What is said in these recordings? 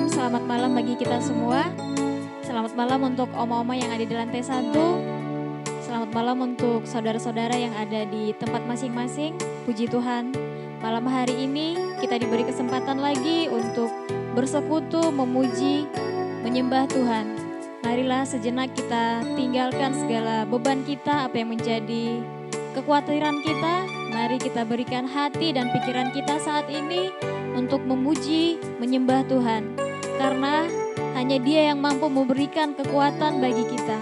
selamat malam bagi kita semua. Selamat malam untuk oma-oma yang ada di lantai 1. Selamat malam untuk saudara-saudara yang ada di tempat masing-masing. Puji Tuhan, malam hari ini kita diberi kesempatan lagi untuk bersekutu, memuji, menyembah Tuhan. Marilah sejenak kita tinggalkan segala beban kita, apa yang menjadi kekhawatiran kita. Mari kita berikan hati dan pikiran kita saat ini untuk memuji, menyembah Tuhan. Karena hanya Dia yang mampu memberikan kekuatan bagi kita.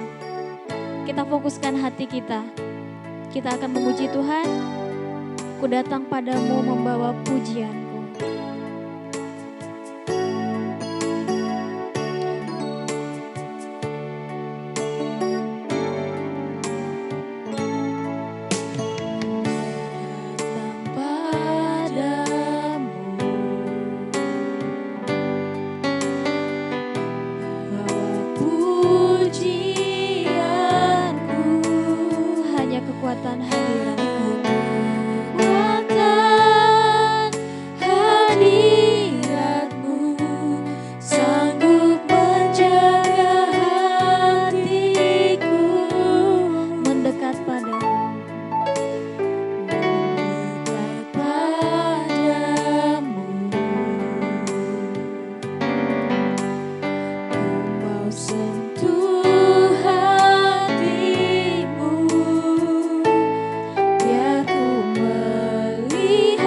Kita fokuskan hati kita. Kita akan memuji Tuhan. Ku datang padamu membawa pujianku. Kekuatan hadirat-Mu, kekuatan hadirat-Mu sanggup menjaga hatiku mendekat padamu, Ku mau sentuh hatimu, biar ku melihat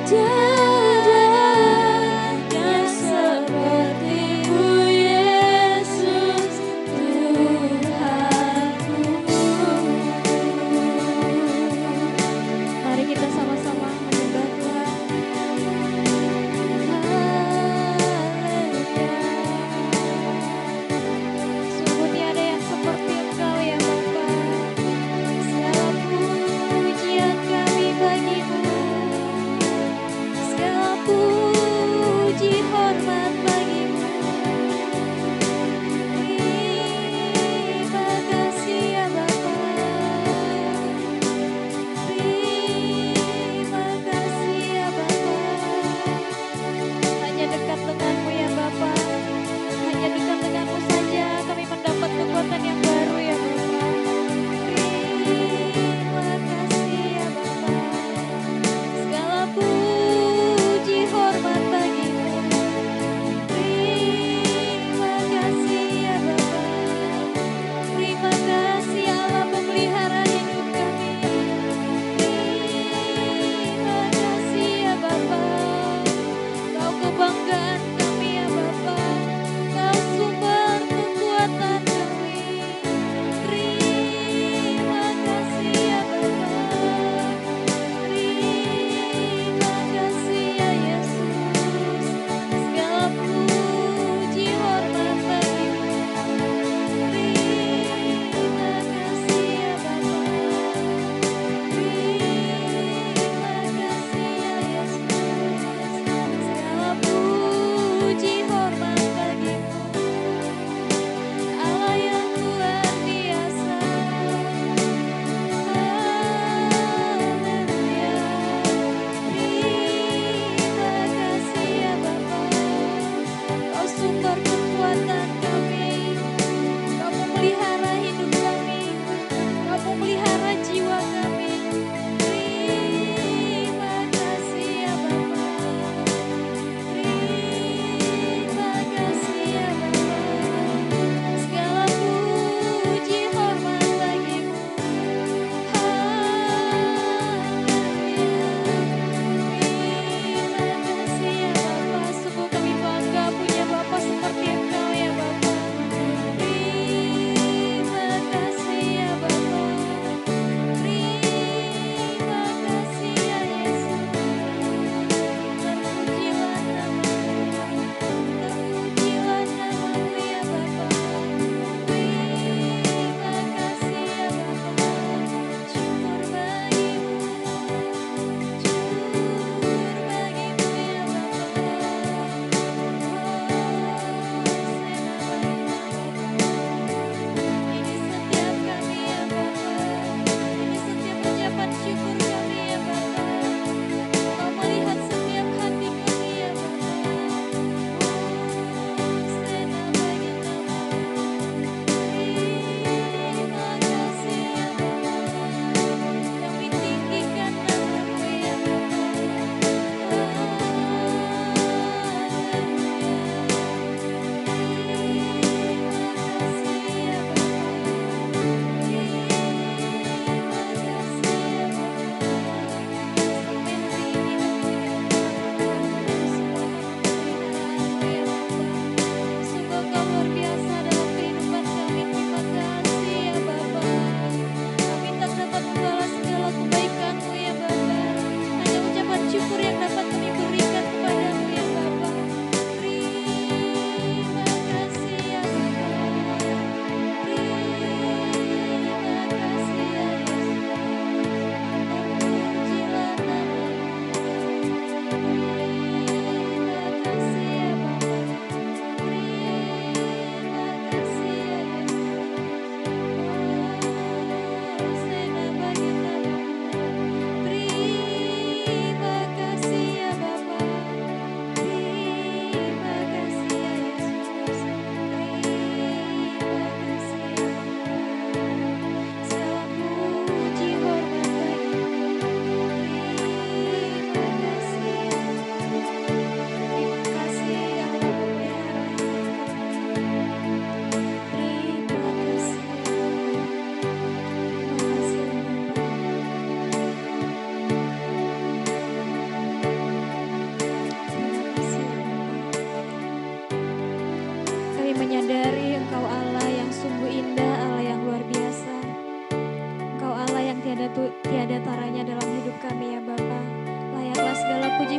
Tiada yang seperti-Mu Yesus Tuhanku. Mari kita sama-sama menyembah Tuhan. Sungguh tiada yang seperti Engkau ya Bapa. Segala pujian kami bagi-Mu.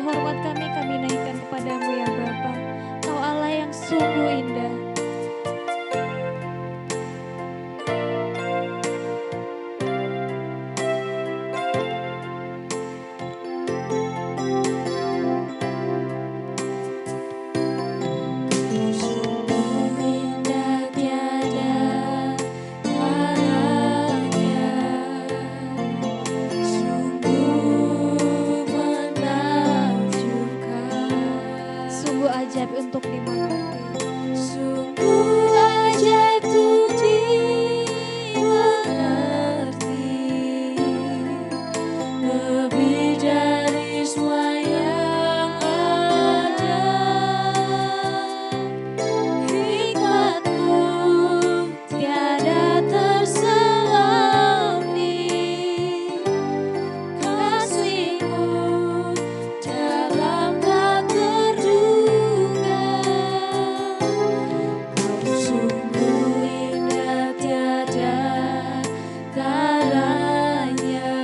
hormat kami naikkan kepadamu ya Bapa. Kau Allah yang sungguh indah. Sungguh ajaib untuk dimengerti. Sungguh ajaib untuk dimengerti, lebih dari semua yang ada. Hikmat-Mu tiada terselami, kasih-Mu dalam tak terduga. Kau sungguh indah tiada taranya,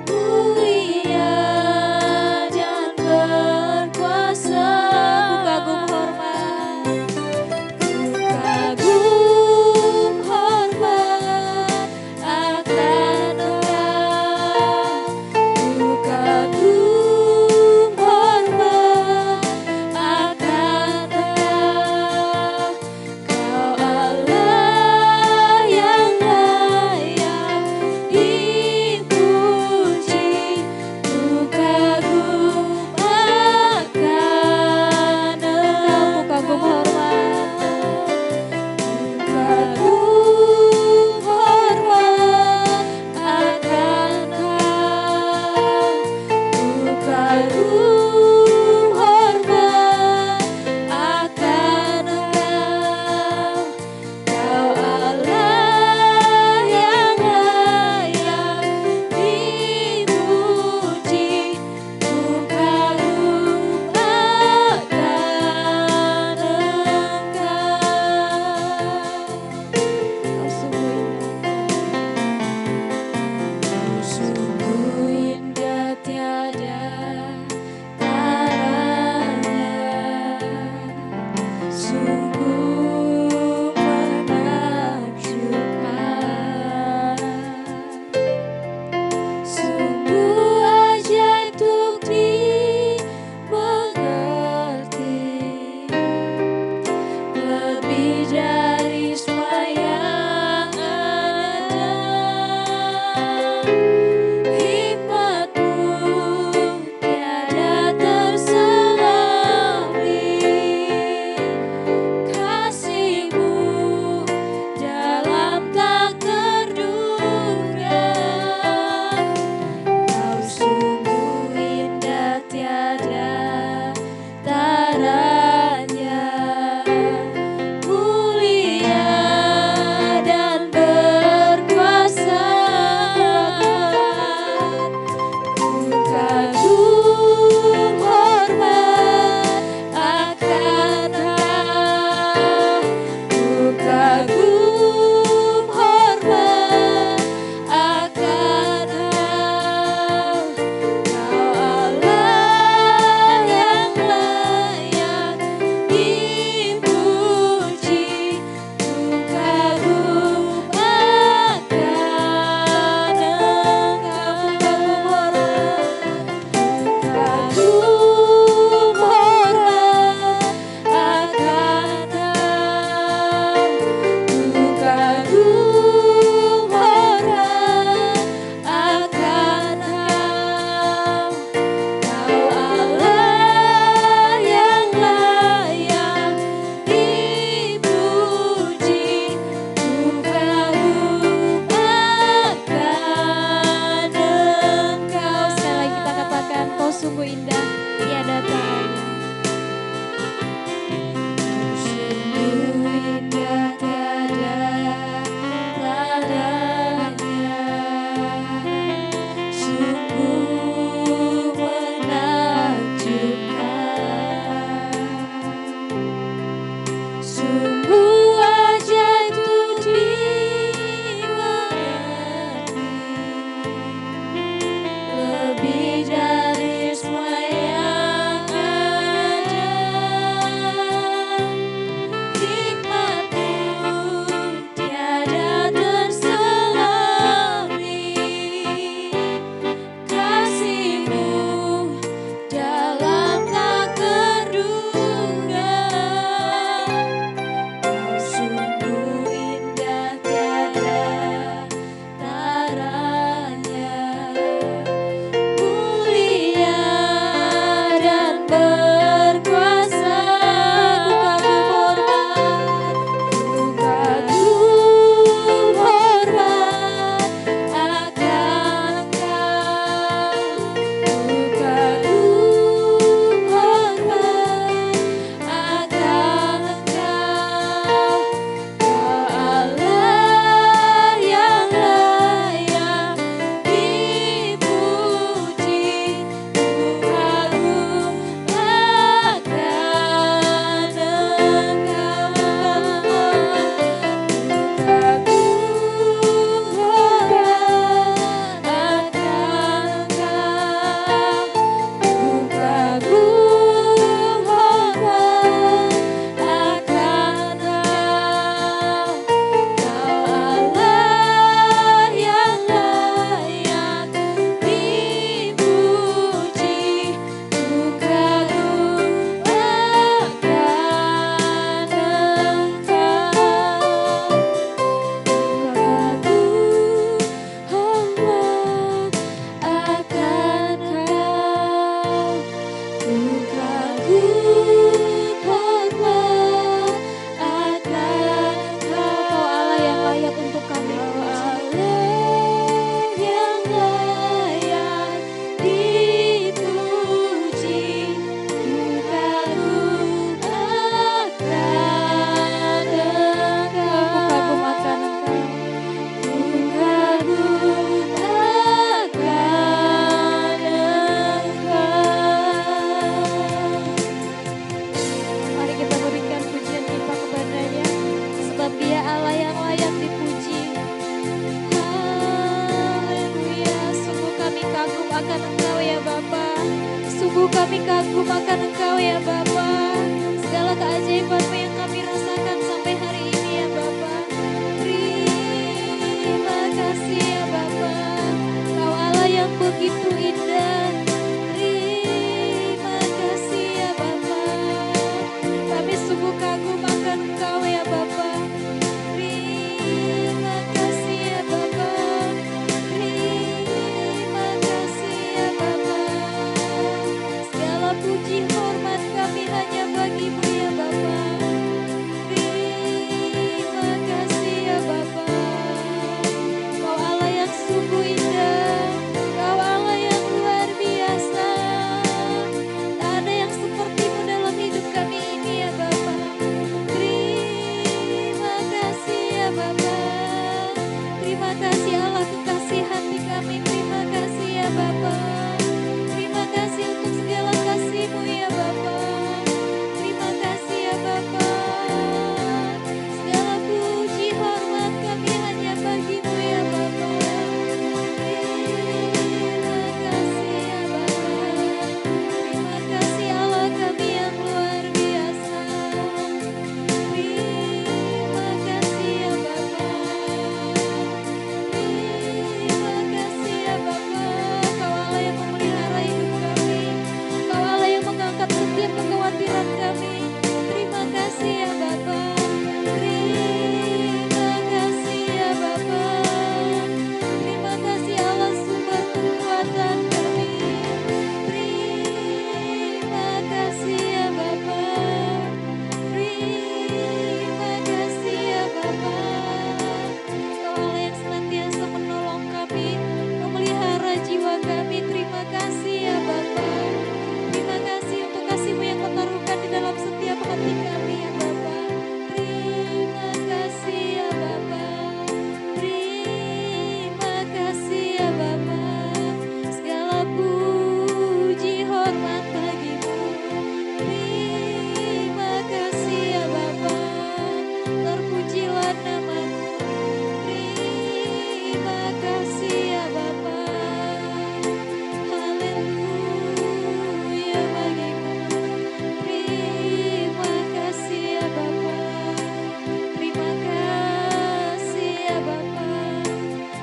mulia dan berkuasa. Ku kagum hormat akan Engkau. Ku kagum hormat akan Engkau. Kau Allah yang layak dipuji. Ku kagum akan Engkau, ku kagum hormat. Kagum hormat akan Engkau. Ku kagum hormat akan Engkau. Kau Allah yang layak dipuji. Ku kagum akan Engkau. Kau sungguh indah. Sungguh indah tiada taranya, sungguh menakjubkan, sungguh ajaib untuk dimengerti, lebih dari semua yang ada. Hikmat-Mu tiada terselami, kasih-Mu dalam tak terduga. Kau sungguh indah tiada taranya, mulia dan berkuasa. Ku kagum hormat akan Engkau. Ku kagum hormat akan Engkau. Kau Allah yang layak dipuji. Ku kagum akan Engkau. Kagum hormat akan Engkau. Ku kagum hormat akan Engkau. Kau Allah yang layak dipuji. Ku kagum akan Engkau. Sekali lagi kita katakan, kau sungguh indah, tiada taranya. Sungguh indah tiada taranya, sungguh menakjubkan, sungguh ajaib untuk dimengerti, lebih dari semua kami kagum akan Engkau ya Bapa. Segala keajaiban-Mu yang kami rasakan sampai hari ini ya Bapa. Terima kasih ya Bapa. Kau Allah yang begitu indah. Terima kasih ya Bapa. Kami sungguh kagum akan Engkau ya Bapa. Terima kasih ya Bapa. Terima kasih ya Bapa. Segala puji hormat kami hanya bagi-Mu ya Bapa. Terima kasih ya Bapa. Kau Allah yang sungguh indah. Kau Allah yang luar biasa. Tak ada yang seperti-Mu dalam hidup kami ini ya Bapa. Terima kasih ya Bapa. Terima kasih Allah kekasih hati kami. Terima kasih ya Bapa. Terima kasih untuk segala kasih-Mu ya Bapa. Terima kasih ya Bapa. Segala puji hormat kami hanya bagi-Mu ya Bapa. Terima kasih ya Bapa. Terima kasih Allah kami yang luar biasa. Terima kasih ya Bapa. Terima kasih ya Bapa. Kau Allah yang memelihara hidup kami. Kau Allah yang mengangkat setiap kekhawatiran kami. Terima kasih ya Bapa. Terima kasih ya Bapa. Terima kasih Allah sumber kekuatan kami. Terima kasih ya Bapa. Terima kasih ya Bapa. Kau Allah yang senantiasa menolong kami, memelihara jiwa kami. Terima kasih ya Bapa. Terima kasih untuk kasih-Mu yang Kau taruhkan di dalam setiap hati kami ya Bapa. Terima kasih ya Bapa. Terima kasih ya Bapa. Segala puji hormat bagi-Mu. Terima kasih ya Bapa. Terpujilah nama-Mu. Terima kasih ya Bapa. Haleluya bagi-Mu. Terima kasih ya Bapa. Terima kasih ya Bapa.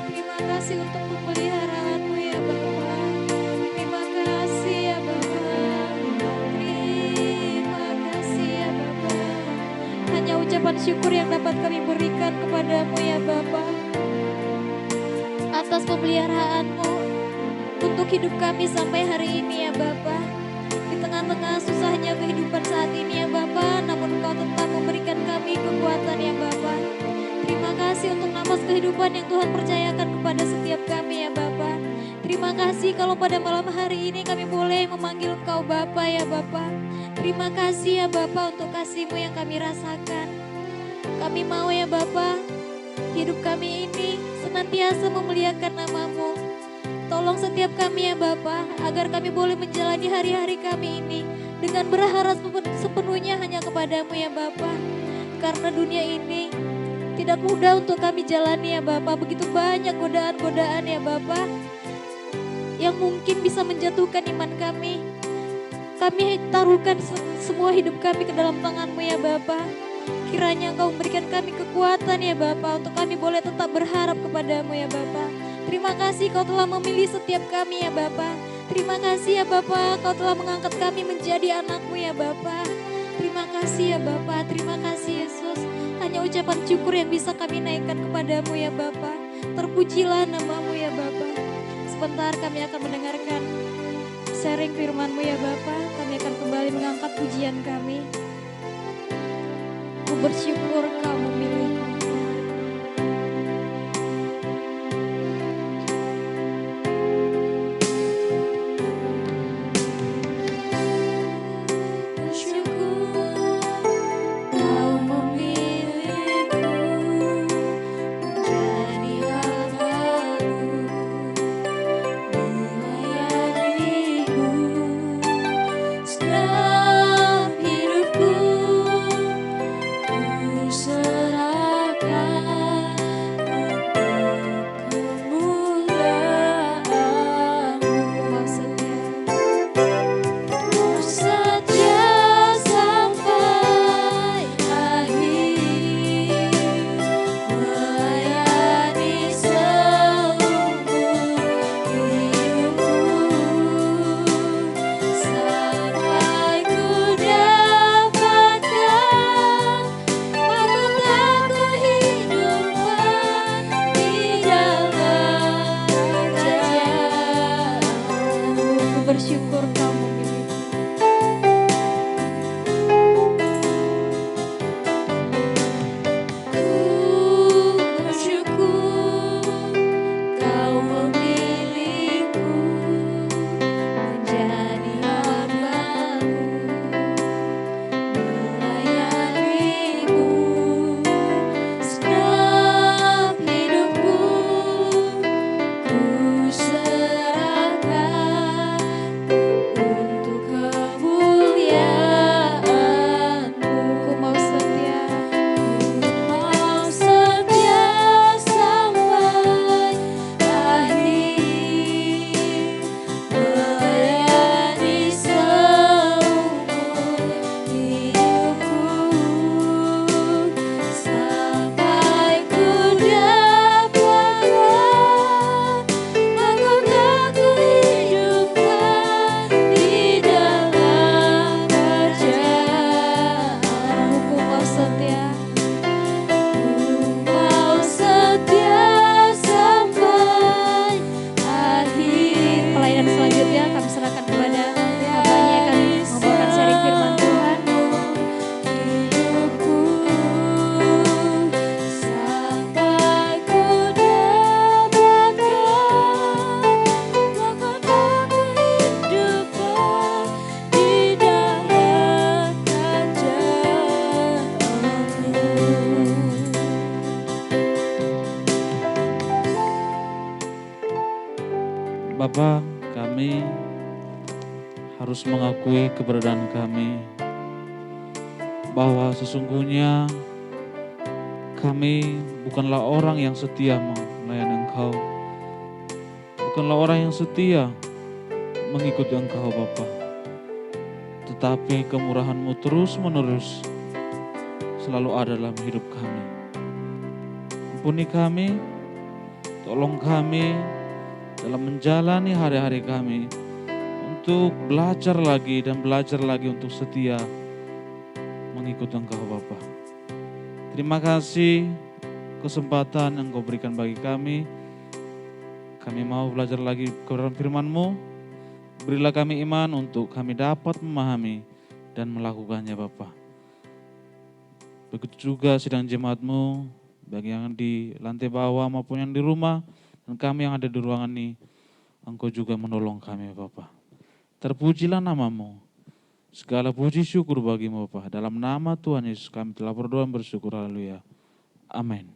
Terima kasih untuk pemeliharaan-Mu ya Bapa. Terima kasih ya Bapa. Terima kasih ya Bapa. Hanya ucapan syukur yang dapat kami berikan kepada-Mu ya Bapa. Atas pemeliharaan-Mu untuk hidup kami sampai hari ini ya Bapa. Di tengah-tengah susahnya kehidupan saat ini ya Bapa, namun Engkau tetap memberikan kami kekuatan ya Bapa. Terima kasih untuk nafas kehidupan yang Tuhan percayakan kepada setiap kami ya Bapa. Terima kasih kalau pada malam hari ini kami boleh memanggil Engkau Bapa ya Bapa. Terima kasih ya Bapa untuk kasih-Mu yang kami rasakan. Kami mau ya Bapa, hidup kami ini senantiasa memuliakan nama-Mu. Tolong setiap kami ya Bapa, agar kami boleh menjalani hari-hari kami ini dengan berharap sepenuhnya hanya kepada-Mu ya Bapa. Karena dunia ini tidak mudah untuk kami jalani ya Bapa. Begitu banyak godaan-godaan ya Bapa yang mungkin bisa menjatuhkan iman kami. Kami taruhkan semua hidup kami ke dalam tangan-Mu ya Bapa. Kiranya Engkau memberikan kami kekuatan ya Bapa, untuk kami boleh tetap berharap kepada-Mu ya Bapa. Terima kasih Kau telah memilih setiap kami ya Bapa. Terima kasih ya Bapa, Kau telah mengangkat kami menjadi anak-Mu ya Bapa. Terima kasih ya Bapa, terima kasih Yesus. Hanya ucapan syukur yang bisa kami naikkan kepada-Mu ya Bapa. Terpujilah nama-Mu ya Bapa. Sebentar kami akan mendengarkan sharing firman-Mu ya Bapa. Kami akan kembali mengangkat pujian kami. Ku bersyukur Kau memilihku. Serah Bapa, kami harus mengakui keberadaan kami bahwa sesungguhnya kami bukanlah orang yang setia melayani Engkau. Bukanlah orang yang setia mengikuti Engkau Bapa. Tetapi kemurahan-Mu terus menerus selalu ada dalam hidup kami. Ampuni kami, tolong kami dalam menjalani hari-hari kami untuk belajar lagi dan belajar lagi untuk setia mengikuti Engkau Bapa. Terima kasih kesempatan yang Kau berikan bagi kami. Kami mau belajar lagi kebenaran firman-Mu. Berilah kami iman untuk kami dapat memahami dan melakukannya Bapa. Begitu juga sidang jemaat-Mu, bagi yang di lantai bawah maupun yang di rumah, dan kami yang ada di ruangan ini, Engkau juga menolong kami Bapa. Terpujilah nama-Mu. Segala puji syukur bagi-Mu Bapa. Dalam nama Tuhan Yesus kami telah berdoa dan bersyukur. Haleluya. Amin.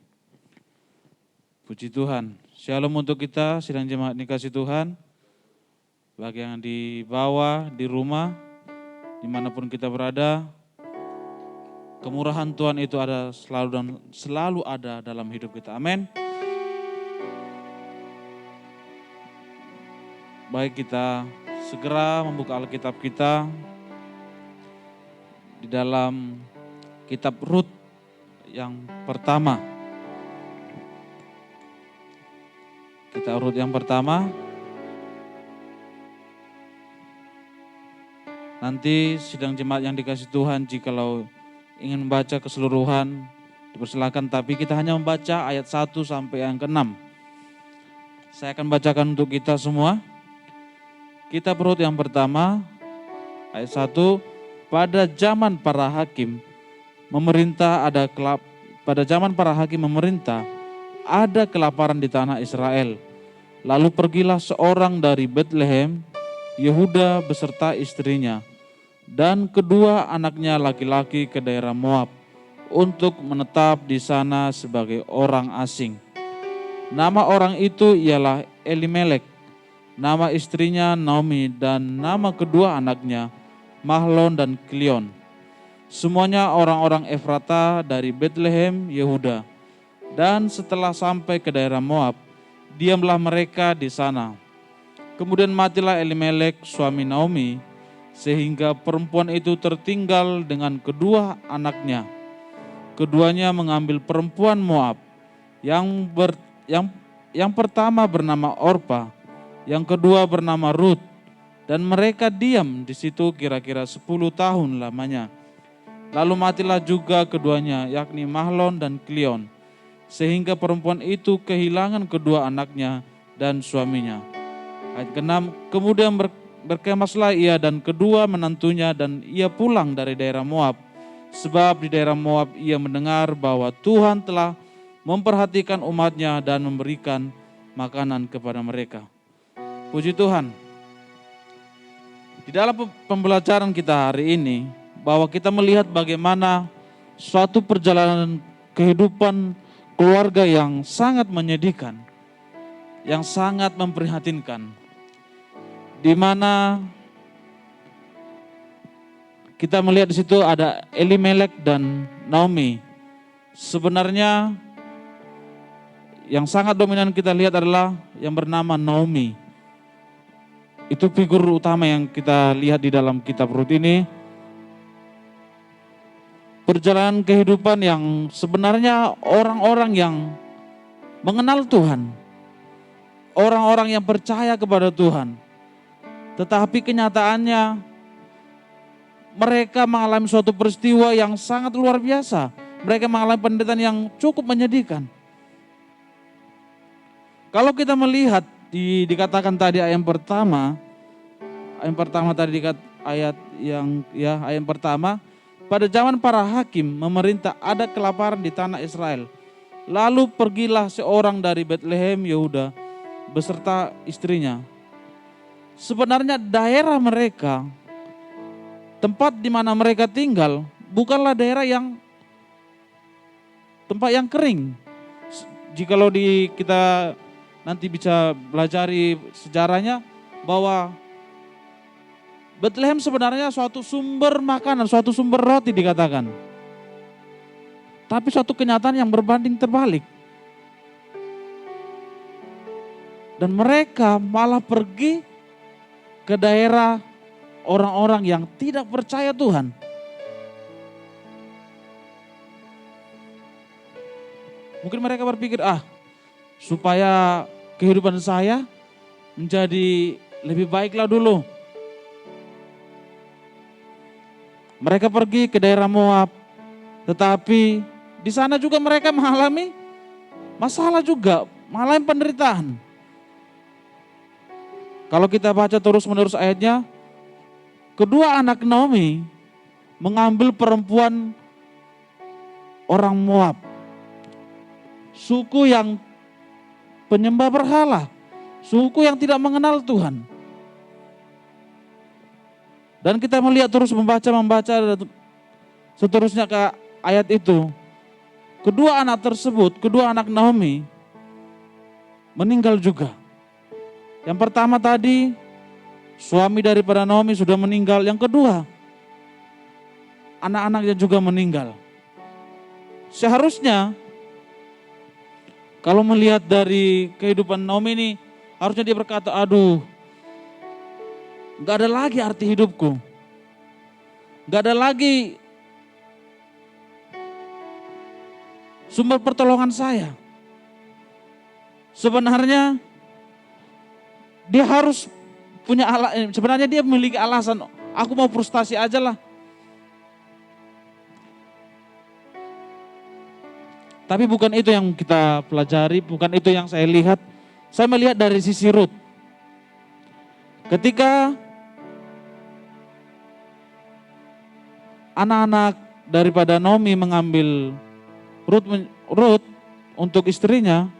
Puji Tuhan. Shalom untuk kita, sidang jemaat dikasih Tuhan. Bagi yang di bawah, di rumah, dimanapun kita berada, kemurahan Tuhan itu ada selalu ada dalam hidup kita. Amin. Baik, kita segera membuka Alkitab kita di dalam kitab Rut yang pertama. Kitab Rut yang pertama. Nanti sidang jemaat yang dikasih Tuhan, jikalau ingin membaca keseluruhan dipersilakan, tapi kita hanya membaca ayat 1 sampai yang ke-6. Saya akan bacakan untuk kita semua. Kitab Rut yang pertama, ayat 1. Pada zaman para hakim memerintah ada kelaparan di tanah Israel. Lalu pergilah seorang dari Betlehem, Yehuda beserta istrinya dan kedua anaknya laki-laki ke daerah Moab untuk menetap di sana sebagai orang asing. Nama orang itu ialah Elimelek, nama istrinya Naomi, dan nama kedua anaknya Mahlon dan Kilion. Semuanya orang-orang Efrata dari Betlehem, Yehuda. Dan setelah sampai ke daerah Moab, diamlah mereka di sana. Kemudian matilah Elimelek suami Naomi, sehingga perempuan itu tertinggal dengan kedua anaknya. Keduanya mengambil perempuan Moab, yang pertama bernama Orpa, yang kedua bernama Rut, dan mereka diam di situ kira-kira 10 tahun lamanya. Lalu matilah juga keduanya, yakni Mahlon dan Kilion, sehingga perempuan itu kehilangan kedua anaknya dan suaminya. Ayat ke-6, kemudian berkemaslah ia dan kedua menantunya, dan ia pulang dari daerah Moab. Sebab di daerah Moab ia mendengar bahwa Tuhan telah memperhatikan umatnya dan memberikan makanan kepada mereka. Puji Tuhan. Di dalam pembelajaran kita hari ini, bahwa kita melihat bagaimana suatu perjalanan kehidupan keluarga yang sangat menyedihkan, yang sangat memprihatinkan, di mana kita melihat di situ ada Elimelek dan Naomi. Sebenarnya yang sangat dominan kita lihat adalah yang bernama Naomi. Itu figur utama yang kita lihat di dalam kitab Rut ini. Perjalanan kehidupan yang sebenarnya orang-orang yang mengenal Tuhan, orang-orang yang percaya kepada Tuhan. Tetapi kenyataannya mereka mengalami suatu peristiwa yang sangat luar biasa. Mereka mengalami penderitaan yang cukup menyedihkan. Kalau kita melihat dikatakan tadi ayat pertama tadi ayat pertama, pada zaman para hakim memerintah ada kelaparan di tanah Israel. Lalu pergilah seorang dari Betlehem Yehuda beserta istrinya. Sebenarnya daerah mereka, tempat di mana mereka tinggal, bukanlah daerah tempat yang kering. Jikalau kita nanti bisa belajari sejarahnya bahwa Bethlehem sebenarnya suatu sumber makanan, suatu sumber roti dikatakan. Tapi suatu kenyataan yang berbanding terbalik. Dan mereka malah pergi ke daerah orang-orang yang tidak percaya Tuhan. Mungkin mereka berpikir, supaya kehidupan saya menjadi lebih baiklah dulu. Mereka pergi ke daerah Moab, tetapi di sana juga mereka mengalami masalah juga, mengalami penderitaan. Kalau kita baca terus-menerus ayatnya, kedua anak Naomi mengambil perempuan orang Moab, suku yang penyembah berhala, suku yang tidak mengenal Tuhan. Dan kita melihat terus membaca seterusnya ke ayat itu. Kedua anak tersebut, kedua anak Naomi meninggal juga. Yang pertama tadi suami daripada Naomi sudah meninggal. Yang kedua anak-anaknya juga meninggal. Seharusnya kalau melihat dari kehidupan Naomi ini, harusnya dia berkata, aduh, gak ada lagi arti hidupku. Gak ada lagi sumber pertolongan saya. Sebenarnya dia harus punya sebenarnya dia memiliki alasan, aku mau frustasi aja lah. Tapi bukan itu yang kita pelajari, bukan itu yang saya lihat. Saya melihat dari sisi Rut. Ketika anak-anak daripada Naomi mengambil Rut untuk istrinya,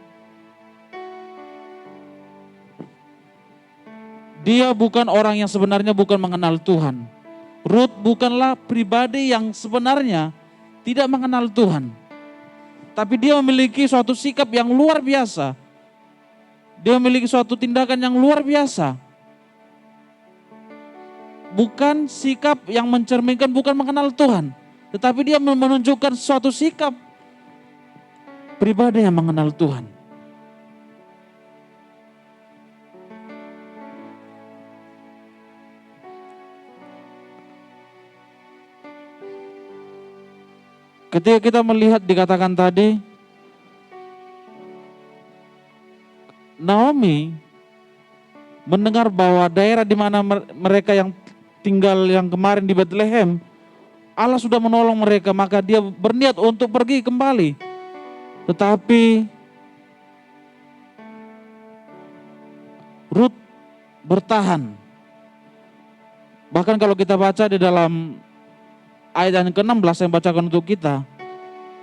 dia bukan orang yang sebenarnya bukan mengenal Tuhan. Rut bukanlah pribadi yang sebenarnya tidak mengenal Tuhan. Tapi dia memiliki suatu sikap yang luar biasa. Dia memiliki suatu tindakan yang luar biasa. Bukan sikap yang mencerminkan, bukan mengenal Tuhan. Tetapi dia menunjukkan suatu sikap pribadi yang mengenal Tuhan. Ketika kita melihat dikatakan tadi, Naomi mendengar bahwa daerah di mana mereka yang tinggal yang kemarin di Bethlehem, Allah sudah menolong mereka, maka dia berniat untuk pergi kembali. Tetapi Rut bertahan. Bahkan kalau kita baca di dalam ayat yang ke-16 yang bacakan untuk kita.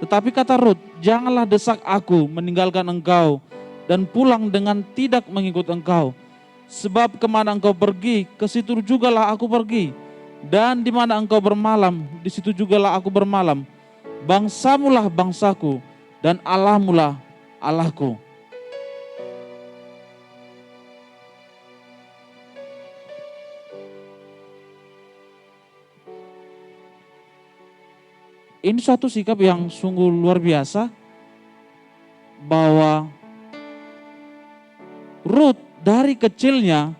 Tetapi kata Rut, janganlah desak aku meninggalkan engkau dan pulang dengan tidak mengikut engkau. Sebab kemana engkau pergi, ke situ jugalah aku pergi. Dan di mana engkau bermalam, di situ jugalah aku bermalam. Bangsamulah bangsaku dan Allahmulah Allahku. Ini suatu sikap yang sungguh luar biasa, bahwa Rut dari kecilnya,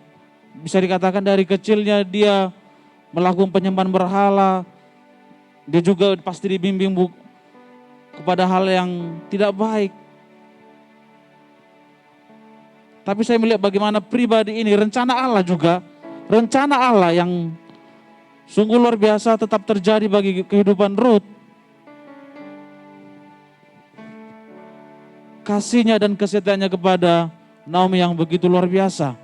bisa dikatakan dari kecilnya dia melakukan penyembahan berhala. Dia juga pasti dibimbing kepada hal yang tidak baik. Tapi saya melihat bagaimana pribadi ini, rencana Allah juga, rencana Allah yang sungguh luar biasa tetap terjadi bagi kehidupan Rut. Kasihnya dan kesetiaannya kepada Naomi yang begitu luar biasa.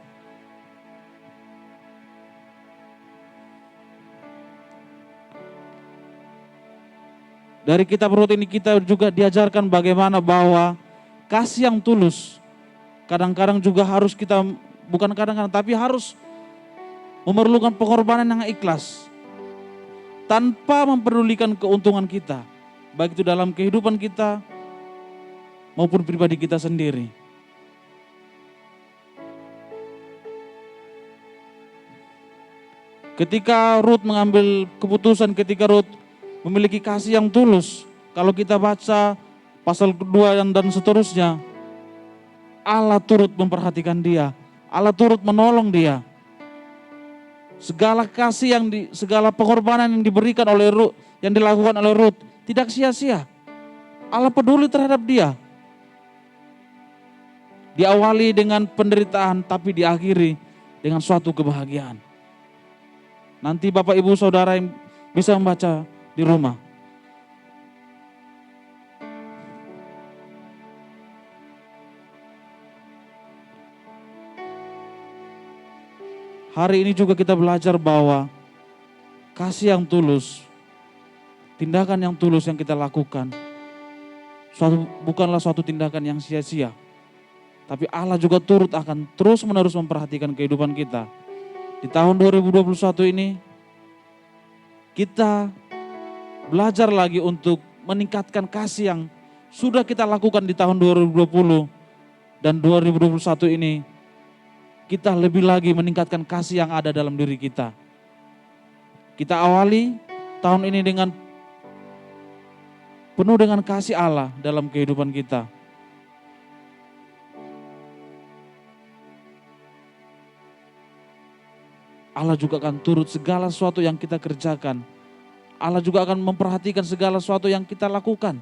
Dari kitab Rut ini kita juga diajarkan bagaimana bahwa kasih yang tulus kadang-kadang juga harus kita, bukan kadang-kadang, tapi harus memerlukan pengorbanan yang ikhlas. Tanpa mempedulikan keuntungan kita, baik itu dalam kehidupan kita maupun pribadi kita sendiri. Ketika Rut mengambil keputusan, ketika Rut memiliki kasih yang tulus, kalau kita baca pasal kedua dan seterusnya, Allah turut memperhatikan dia, Allah turut menolong dia. Segala kasih segala pengorbanan yang diberikan oleh Rut, yang dilakukan oleh Rut tidak sia-sia. Allah peduli terhadap dia. Diawali dengan penderitaan tapi diakhiri dengan suatu kebahagiaan. Nanti Bapak Ibu Saudara yang bisa membaca di rumah. Hari ini juga kita belajar bahwa kasih yang tulus, tindakan yang tulus yang kita lakukan, bukanlah suatu tindakan yang sia-sia. Tapi Allah juga turut akan terus-menerus memperhatikan kehidupan kita. Di tahun 2021 ini, kita belajar lagi untuk meningkatkan kasih yang sudah kita lakukan di tahun 2020 dan 2021 ini. Kita lebih lagi meningkatkan kasih yang ada dalam diri kita. Kita awali tahun ini dengan penuh dengan kasih Allah dalam kehidupan kita. Allah juga akan turut segala sesuatu yang kita kerjakan. Allah juga akan memperhatikan segala sesuatu yang kita lakukan.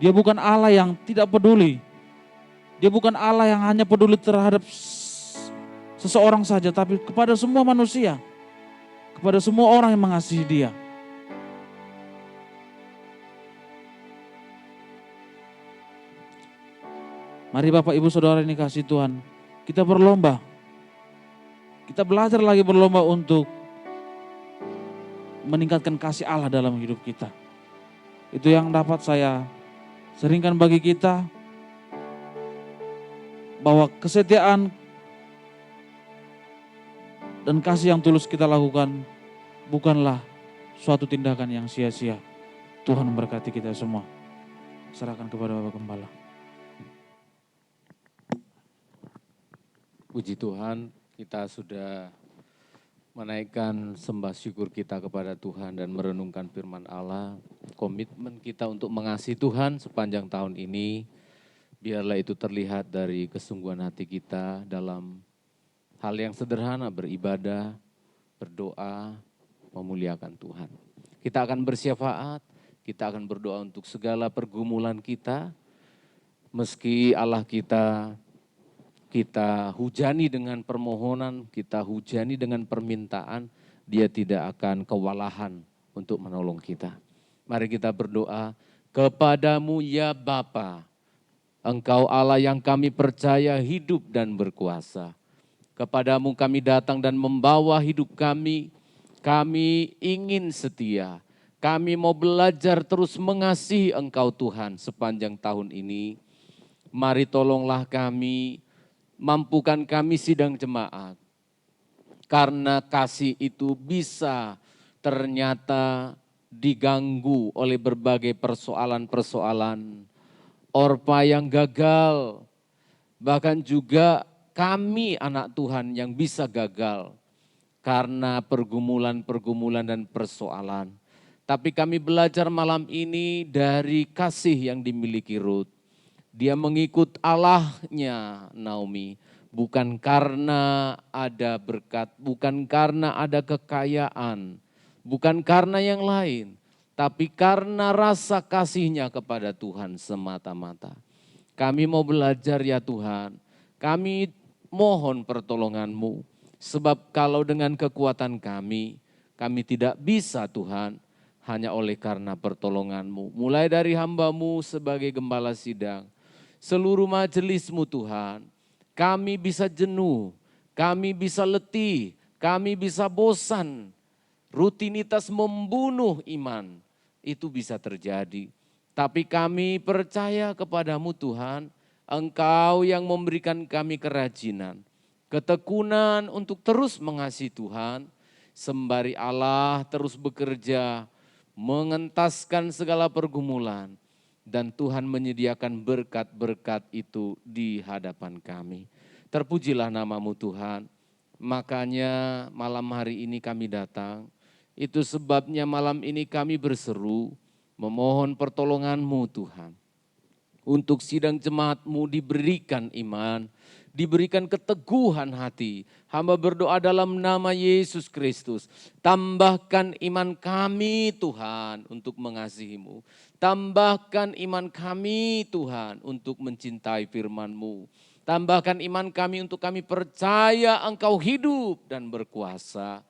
Dia bukan Allah yang tidak peduli. Dia bukan Allah yang hanya peduli terhadap seseorang saja, tapi kepada semua manusia. Kepada semua orang yang mengasihi dia. Mari Bapak Ibu Saudara ini kasih Tuhan, kita berlomba. Kita belajar lagi berlomba untuk meningkatkan kasih Allah dalam hidup kita. Itu yang dapat saya seringkan bagi kita, bahwa kesetiaan dan kasih yang tulus kita lakukan bukanlah suatu tindakan yang sia-sia. Tuhan memberkati kita semua. Serahkan kepada Bapak Gembala. Puji Tuhan, kita sudah menaikkan sembah syukur kita kepada Tuhan dan merenungkan firman Allah. Komitmen kita untuk mengasihi Tuhan sepanjang tahun ini, biarlah itu terlihat dari kesungguhan hati kita dalam hal yang sederhana, beribadah, berdoa, memuliakan Tuhan. Kita akan bersyafaat, kita akan berdoa untuk segala pergumulan kita. Meski Allah kita hujani dengan permohonan, kita hujani dengan permintaan, Dia tidak akan kewalahan untuk menolong kita. Mari kita berdoa, kepadamu ya Bapa, Engkau Allah yang kami percaya hidup dan berkuasa. Kepadamu kami datang dan membawa hidup kami ingin setia. Kami mau belajar terus mengasihi Engkau Tuhan sepanjang tahun ini. Mari tolonglah kami, mampukan kami sidang jemaat. Karena kasih itu bisa ternyata diganggu oleh berbagai persoalan-persoalan. Orpa yang gagal, bahkan juga kami anak Tuhan yang bisa gagal karena pergumulan-pergumulan dan persoalan. Tapi kami belajar malam ini dari kasih yang dimiliki Rut. Dia mengikut Allahnya Naomi, bukan karena ada berkat, bukan karena ada kekayaan, bukan karena yang lain, tapi karena rasa kasihnya kepada Tuhan semata-mata. Kami mau belajar ya Tuhan, kami mohon pertolongan-Mu, sebab kalau dengan kekuatan kami tidak bisa Tuhan, hanya oleh karena pertolongan-Mu. Mulai dari hamba-Mu sebagai gembala sidang, seluruh majelis-Mu Tuhan, kami bisa jenuh, kami bisa letih, kami bisa bosan, rutinitas membunuh iman, itu bisa terjadi. Tapi kami percaya kepadamu Tuhan, Engkau yang memberikan kami kerajinan, ketekunan untuk terus mengasihi Tuhan, sembari Allah terus bekerja, mengentaskan segala pergumulan, dan Tuhan menyediakan berkat-berkat itu di hadapan kami. Terpujilah namamu Tuhan, Makanya malam hari ini kami datang. Itu sebabnya malam ini kami berseru memohon pertolongan-Mu Tuhan. Untuk sidang jemaat-Mu diberikan iman, diberikan keteguhan hati. Hamba berdoa dalam nama Yesus Kristus. Tambahkan iman kami Tuhan untuk mengasihi-Mu. Tambahkan iman kami Tuhan untuk mencintai firman-Mu. Tambahkan iman kami untuk kami percaya Engkau hidup dan berkuasa.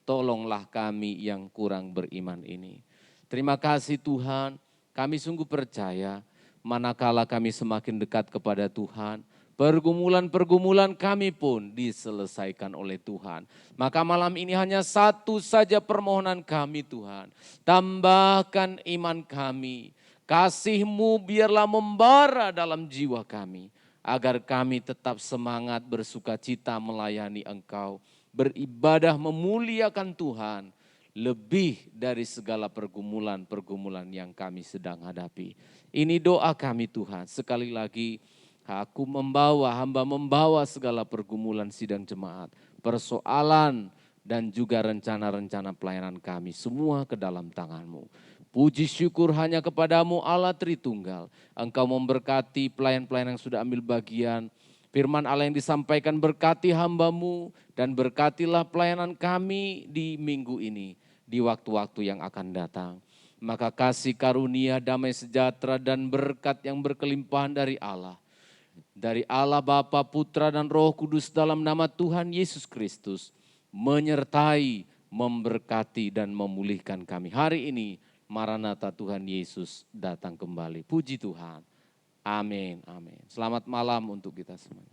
Tolonglah kami yang kurang beriman ini. Terima kasih Tuhan, kami sungguh percaya manakala kami semakin dekat kepada Tuhan, pergumulan-pergumulan kami pun diselesaikan oleh Tuhan. Maka malam ini hanya satu saja permohonan kami Tuhan. Tambahkan iman kami, kasih-Mu biarlah membara dalam jiwa kami. Agar kami tetap semangat bersukacita melayani Engkau. Beribadah memuliakan Tuhan lebih dari segala pergumulan-pergumulan yang kami sedang hadapi. Ini doa kami Tuhan. Sekali lagi hamba membawa segala pergumulan sidang jemaat, persoalan dan juga rencana-rencana pelayanan kami semua ke dalam tangan-Mu. Puji syukur hanya kepadamu Allah Tritunggal. Engkau memberkati pelayan-pelayan yang sudah ambil bagian. Firman Allah yang disampaikan berkati hamba-Mu dan berkatilah pelayanan kami di minggu ini, di waktu-waktu yang akan datang. Maka kasih karunia, damai sejahtera dan berkat yang berkelimpahan dari Allah Bapa, Putra dan Roh Kudus dalam nama Tuhan Yesus Kristus, menyertai, memberkati dan memulihkan kami. Hari ini, Maranatha Tuhan Yesus datang kembali. Puji Tuhan. Amin, amin. Selamat malam untuk kita semua.